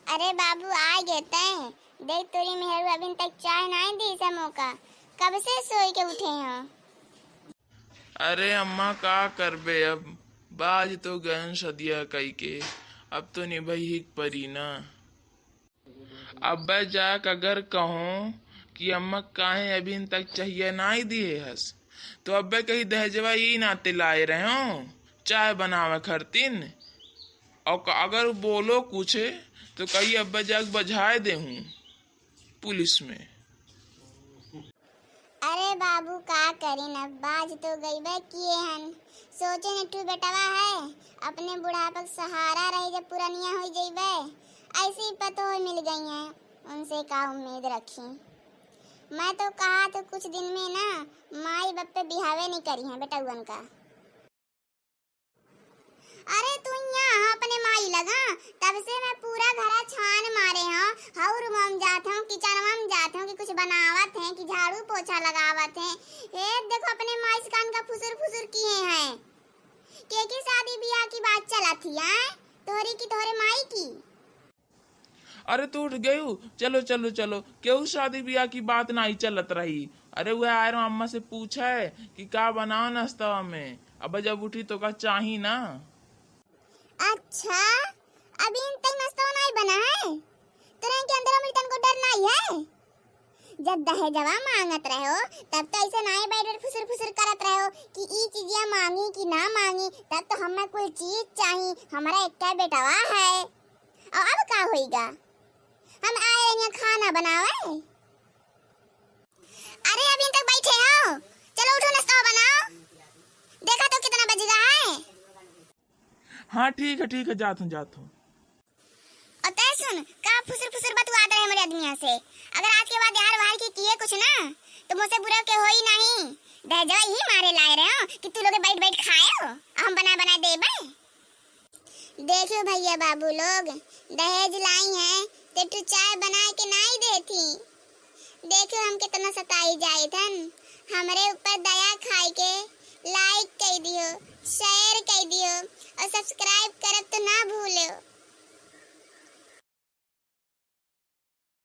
अरे बाबू आ गए तय। देख तोरी मेहरू अभी तक चाय नहीं दी समों का। कब से सोई के उठे हो? अरे अम्मा का करबे अब। बाज तो गहन सदिया कई के। अब तो निभई ही परी ना। अब जाक अगर कहूँ कि अम्मा काहे अभी तक चाहिए नहीं दिए हस तो अब कही दहजवा ही नाते लाए रहे हो चाय बनावे खरतीन। और अगर बोलो कुछ तो कही अब्बा जाग बजाए दे हूँ पुलिस में। अरे बाबू का करी न, बाज तो गईबे किए हन। सोचे न तू बेटवा है अपने बुढ़ापा का सहारा रही जब पुरानिया हो जइबे। ऐसी पतो मिल गई हैं, उनसे का उम्मीद रखी। मैं तो कहा तो कुछ दिन में ना माई बाप पे बिहावे नहीं करी है बेटउअन का। अरे तू यहाँ अपने माई लगा, तब से मैं पूरा घरा छान मारे हूँ। हाउर में जाते हूँ, किचन में जाते हूँ कि कुछ बनावत हैं कि झाड़ू पोछा लगावत हैं। ये देखो अपने माई से कान का फुसुर फुसुर किए हैं। के शादी ब्याह की बात चला थी हैं? तोहरी की तोहरे माई की। अरे तू उठ गयू, चलो चलो चलो, क्यों शादी ब्याह की बात नहीं चलत रही। अरे वह आए रहा अम्मा से पूछा है कि का बनाओ नाश्ता में। अब जब उठी तो का चाही ना। अच्छा अभी तक नाश्ता नहीं बना है? तेरे के अंदर मिल्टन को डर नहीं है? जब दहेजवा मांगत रहे हो तब तो ऐसे नहीं बैठ फुसुर फुसुर करत रहे हो कि ई चीजिया मांगी कि ना मांगी। तब तो हमें कोई चीज चाहिए, हमारा एक बेटवा है। और अब का होएगा? हम आए यहाँ खाना बनावे। अरे अभी तक बैठे हो, चलो उठो नाश्ता बनाओ। देखा तो कितना बज गया है। हाँ ठीक है जात हूँ। और तै सुन का फुसुर फुसुर बतवात रहे मेरे आदमिया से। अगर आज के बाद यार बाहर की किए कुछ ना तो मुझसे बुरा के हो ही नहीं। दहेजवा ही मारे लाए रहे हो कि तू लोग बैठ बैठ खाए हो, हम बना बना देबे। देखो भैया बाबू लोग, दहेज लाई हैं तो तू चाय बना के नहीं देती। देखो हम कितना सताई जाए थन। हमारे ऊपर दया खाई के लाइक कर दियो, शेयर कर दियो और सब्सक्राइब करब तो ना भूलो।